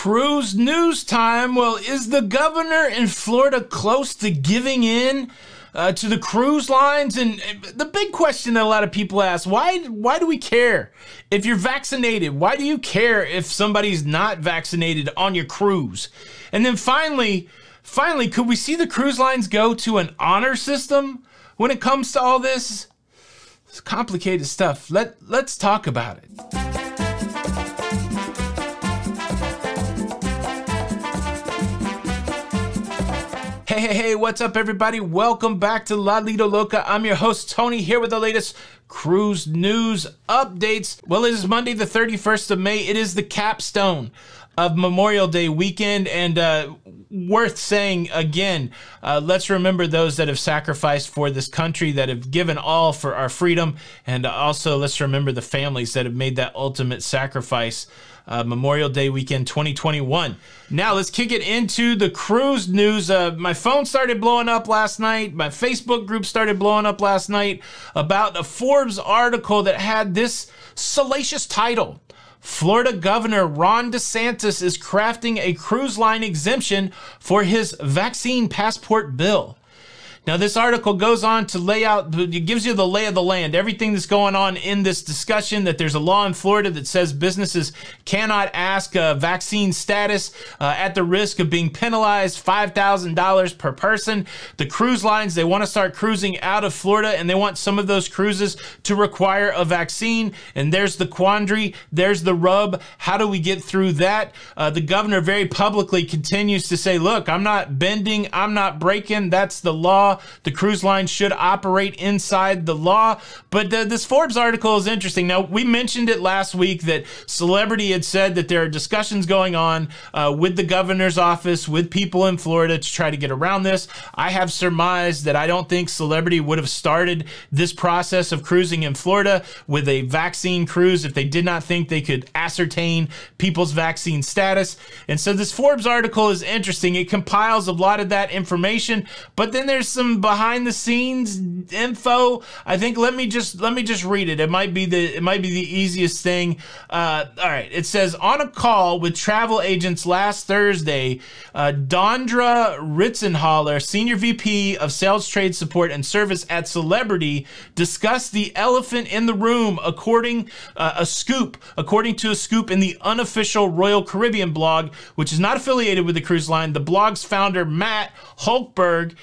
Cruise news time. Well, is the governor in Florida close to giving in to the cruise lines? And the big question that a lot of people ask, why do we care if you're vaccinated? Why do you care if somebody's not vaccinated on your cruise? And then finally, could we see the cruise lines go to an honor system when it comes to all this? It's complicated stuff. Let's talk about it. Hey, what's up, everybody? Welcome back to Lido, Loca. I'm your host, Tony, here with the latest cruise news updates. Well, it is Monday, the 31st of May. It is the capstone of Memorial Day weekend, and worth saying again, let's remember those that have sacrificed for this country, that have given all for our freedom, and also let's remember the families that have made that ultimate sacrifice. Memorial Day weekend 2021. Now let's kick it into the cruise news. My phone started blowing up last night. My Facebook group started blowing up last night about a Forbes article that had this salacious title: Florida Governor Ron DeSantis is crafting a cruise line exemption for his vaccine passport bill. Now, this article goes on to lay out, it gives you the lay of the land, everything that's going on in this discussion, that there's a law in Florida that says businesses cannot ask vaccine status at the risk of being penalized $5,000 per person. The cruise lines, they want to start cruising out of Florida, and they want some of those cruises to require a vaccine. And there's the quandary, there's the rub. How do we get through that? The governor very publicly continues to say, look, I'm not bending, I'm not breaking, that's the law. The cruise line should operate inside the law. But this Forbes article is interesting. Now, we mentioned it last week that Celebrity had said that there are discussions going on with the governor's office, with people in Florida to try to get around this. I have surmised that I don't think Celebrity would have started this process of cruising in Florida with a vaccine cruise if they did not think they could ascertain people's vaccine status. And so this Forbes article is interesting. It compiles a lot of that information, but then there's some behind the scenes info. I think let me just read it. It might be the easiest thing. All right. It says, on a call with travel agents last Thursday, Dondra Ritzenholler, Senior VP of Sales, Trade Support, and Service at Celebrity, discussed the elephant in the room, according to a scoop in the unofficial Royal Caribbean blog, which is not affiliated with the cruise line. The blog's founder, Matt Hulkberg,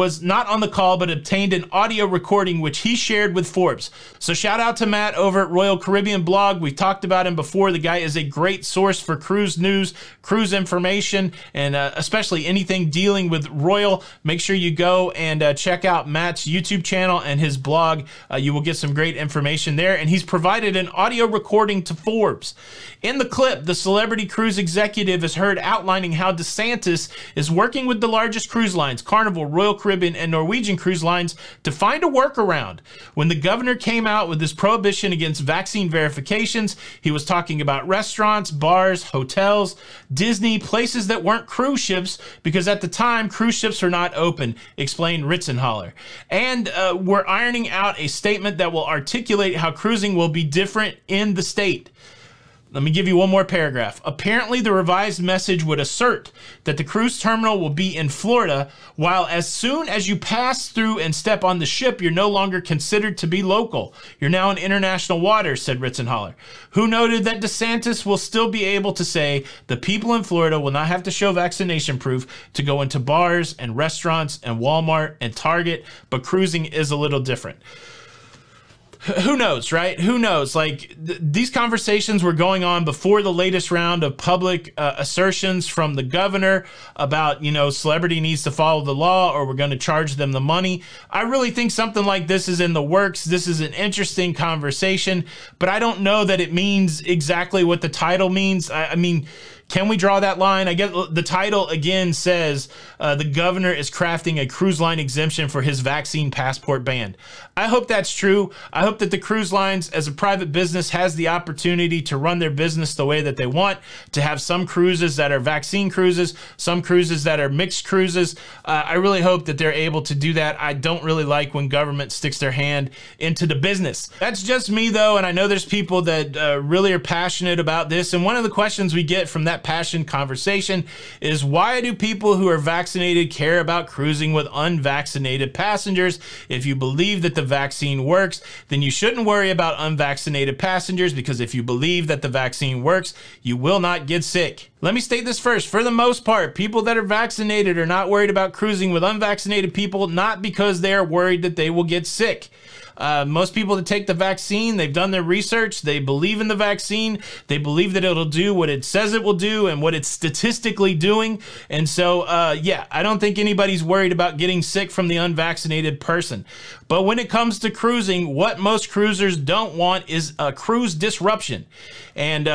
was not on the call, but obtained an audio recording, which he shared with Forbes. So shout out to Matt over at Royal Caribbean blog. We've talked about him before. The guy is a great source for cruise news, cruise information, and especially anything dealing with Royal. Make sure you go and check out Matt's YouTube channel and his blog. You will get some great information there. And he's provided an audio recording to Forbes. In the clip, the Celebrity cruise executive is heard outlining how DeSantis is working with the largest cruise lines, Carnival, Royal Caribbean, and Norwegian cruise lines, to find a workaround. When the governor came out with this prohibition against vaccine verifications, he was talking about restaurants, bars, hotels, Disney, places that weren't cruise ships, because at the time, cruise ships were not open, explained Ritzenholler. And we're ironing out a statement that will articulate how cruising will be different in the state. Let me give you one more paragraph. Apparently, the revised message would assert that the cruise terminal will be in Florida, while as soon as you pass through and step on the ship, you're no longer considered to be local. You're now in international waters, said Ritzenholler, who noted that DeSantis will still be able to say the people in Florida will not have to show vaccination proof to go into bars and restaurants and Walmart and Target, but cruising is a little different. Who knows, right? Who knows? Like, these conversations were going on before the latest round of public assertions from the governor about, Celebrity needs to follow the law or we're going to charge them the money. I really think something like this is in the works. This is an interesting conversation, but I don't know that it means exactly what the title means. I mean, can we draw that line? I guess the title again says the governor is crafting a cruise line exemption for his vaccine passport ban. I hope that's true. I hope that the cruise lines as a private business has the opportunity to run their business the way that they want, to have some cruises that are vaccine cruises, some cruises that are mixed cruises. I really hope that they're able to do that. I don't really like when government sticks their hand into the business. That's just me though, and I know there's people that really are passionate about this, and one of the questions we get from that that passion conversation is, why do people who are vaccinated care about cruising with unvaccinated passengers? If you believe that the vaccine works, then you shouldn't worry about unvaccinated passengers, because if you believe that the vaccine works, you will not get sick. Let me state this first. For the most part, people that are vaccinated are not worried about cruising with unvaccinated people, not because they are worried that they will get sick. Most people that take the vaccine, they've done their research, they believe in the vaccine, they believe that it'll do what it says it will do and what it's statistically doing. And so, yeah, I don't think anybody's worried about getting sick from the unvaccinated person. But when it comes to cruising, what most cruisers don't want is a cruise disruption. And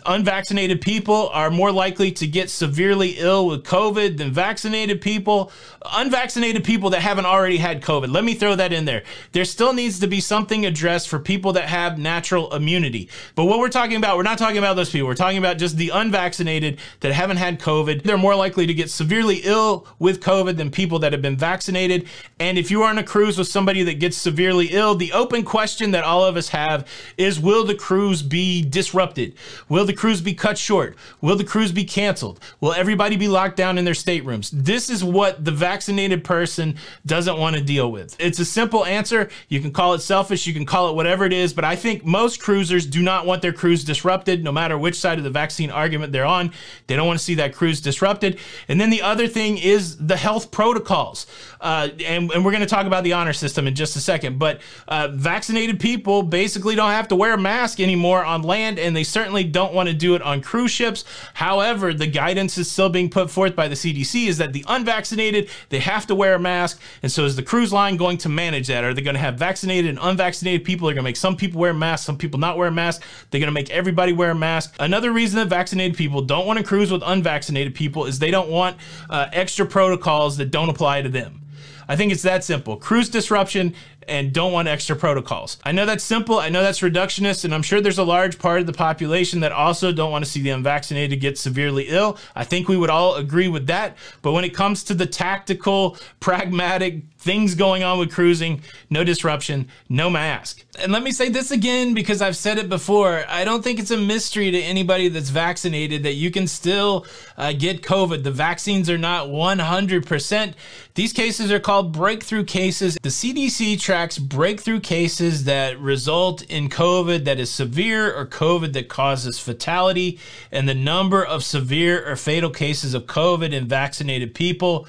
unvaccinated people are more likely to get severely ill with COVID than vaccinated people. Unvaccinated people that haven't already had COVID, let me throw that in there. There still needs to be something addressed for people that have natural immunity. But what we're talking about, we're not talking about those people. We're talking about just the unvaccinated that haven't had COVID. They're more likely to get severely ill with COVID than people that have been vaccinated. And if you are on a cruise with somebody that gets severely ill, the open question that all of us have is, will the cruise be disrupted? Will the cruise be cut short? Will the cruise be canceled? Will everybody be locked down in their staterooms? This is what the vaccinated person doesn't want to deal with. It's a simple answer. You can call it selfish, you can call it whatever it is, but I think most cruisers do not want their cruise disrupted, no matter which side of the vaccine argument they're on. They don't want to see that cruise disrupted. And then the other thing is the health protocols. And we're going to talk about the honor system in just a second, but vaccinated people basically don't have to wear a mask anymore on land, and they certainly don't want to do it on cruise ships. However, the guidance is still being put forth by the CDC is that the unvaccinated, they have to wear a mask. And so is the cruise line going to manage that? Are they going to have vaccinated and unvaccinated people? They're going to make some people wear masks, some people not wear masks. They're going to make everybody wear a mask. Another reason that vaccinated people don't want to cruise with unvaccinated people is they don't want extra protocols that don't apply to them. I think it's that simple. Cruise disruption and don't want extra protocols. I know that's simple, I know that's reductionist, and I'm sure there's a large part of the population that also don't want to see the unvaccinated get severely ill. I think we would all agree with that. But when it comes to the tactical, pragmatic things going on with cruising, no disruption, no mask. And let me say this again, because I've said it before, I don't think it's a mystery to anybody that's vaccinated that you can still get COVID. The vaccines are not 100%. These cases are called breakthrough cases. The CDC tracks breakthrough cases that result in COVID that is severe or COVID that causes fatality, and the number of severe or fatal cases of COVID in vaccinated people,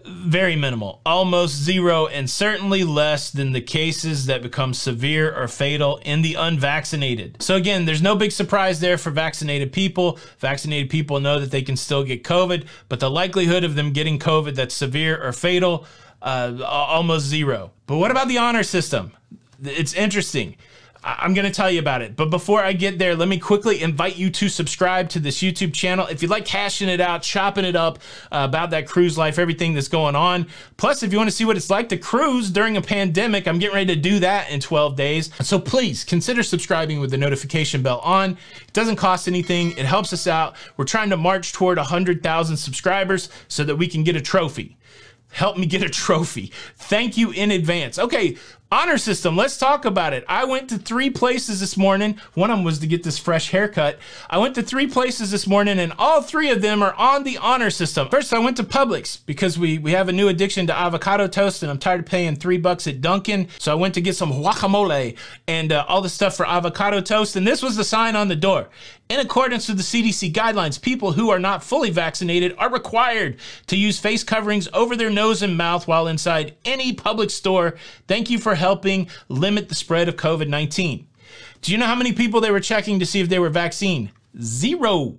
very minimal, almost zero, and certainly less than the cases that become severe or fatal in the unvaccinated. So again, there's no big surprise there for vaccinated people. Vaccinated people know that they can still get COVID, but the likelihood of them getting COVID that's severe or fatal, almost zero. But what about the honor system? It's interesting. I'm going to tell you about it. But before I get there, let me quickly invite you to subscribe to this YouTube channel. If you like hashing it out, chopping it up about that cruise life, everything that's going on. Plus, if you want to see what it's like to cruise during a pandemic, I'm getting ready to do that in 12 days. So please consider subscribing with the notification bell on. It doesn't cost anything. It helps us out. We're trying to march toward 100,000 subscribers so that we can get a trophy. Help me get a trophy. Thank you in advance. Okay, honor system, let's talk about it. I went to 3 places this morning. One of them was to get this fresh haircut. I went to 3 places this morning, and all 3 of them are on the honor system. First, I went to Publix because we have a new addiction to avocado toast, and I'm tired of paying $3 at Dunkin'. So I went to get some guacamole and all the stuff for avocado toast, and this was the sign on the door. In accordance with the CDC guidelines, people who are not fully vaccinated are required to use face coverings over their nose and mouth while inside any public store. Thank you for helping limit the spread of COVID-19. Do you know how many people they were checking to see if they were vaccinated? 0.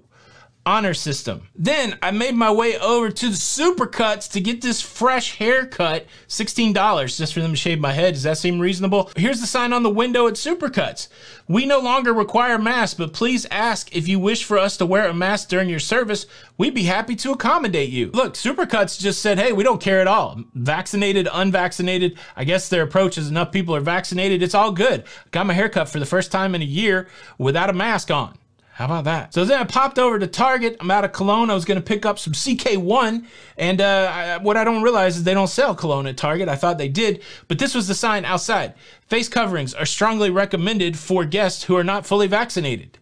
Honor system. Then I made my way over to the Supercuts to get this fresh haircut. $16 just for them to shave my head. Does that seem reasonable? Here's the sign on the window at Supercuts. We no longer require masks, but please ask if you wish for us to wear a mask during your service. We'd be happy to accommodate you. Look, Supercuts just said, hey, we don't care at all. Vaccinated, unvaccinated. I guess their approach is enough people are vaccinated. It's all good. Got my haircut for the first time in a year without a mask on. How about that? So then I popped over to Target. I'm out of cologne. I was going to pick up some CK1. And what I don't realize is they don't sell cologne at Target. I thought they did. But this was the sign outside. Face coverings are strongly recommended for guests who are not fully vaccinated.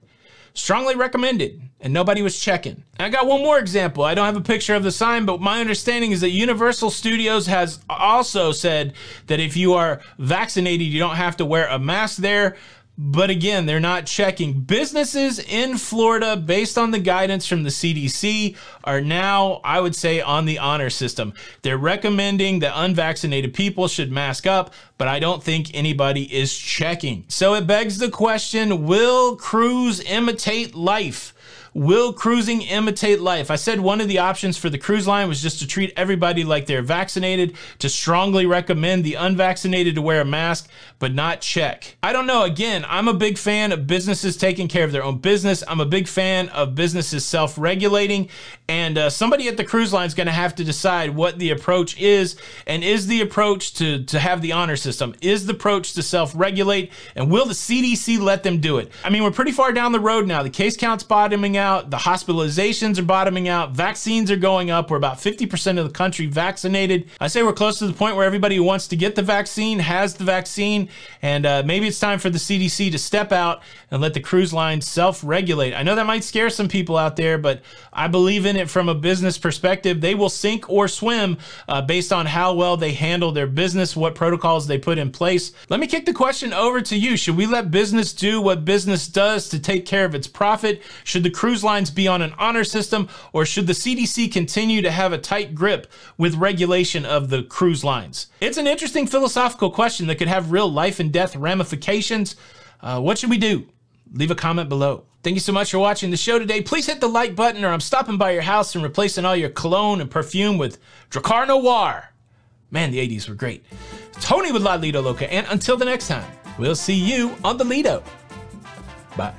strongly recommended, and nobody was checking. And I got one more example. I don't have a picture of the sign, but my understanding is that Universal Studios has also said that if you are vaccinated, you don't have to wear a mask there. But again, they're not checking. Businesses in Florida, based on the guidance from the CDC, are now, I would say, on the honor system. They're recommending that unvaccinated people should mask up, but I don't think anybody is checking. So it begs the question, will cruise imitate life? Will cruising imitate life? I said one of the options for the cruise line was just to treat everybody like they're vaccinated, to strongly recommend the unvaccinated to wear a mask, but not check. I don't know. Again, I'm a big fan of businesses taking care of their own business. I'm a big fan of businesses self-regulating, and somebody at the cruise line is going to have to decide what the approach is, and is the approach to have the honor system? Is the approach to self-regulate, and will the CDC let them do it? I mean, we're pretty far down the road now. The case count's bottoming out. The hospitalizations are bottoming out. Vaccines are going up. We're about 50% of the country vaccinated. I say we're close to the point where everybody who wants to get the vaccine has the vaccine, and maybe it's time for the CDC to step out and let the cruise lines self-regulate. I know that might scare some people out there, but I believe in it from a business perspective. They will sink or swim based on how well they handle their business, what protocols they put in place. Let me kick the question over to you. Should we let business do what business does to take care of its profit? Should the cruise lines be on an honor system, or should the CDC continue to have a tight grip with regulation of the cruise lines? It's an interesting philosophical question that could have real life and death ramifications. What should we do? Leave a comment below. Thank you so much for watching the show today. Please hit the like button, or I'm stopping by your house and replacing all your cologne and perfume with Dracar Noir. Man, the 80s were great. Tony with Lido, Loca, and until the next time, we'll see you on the Lido. Bye.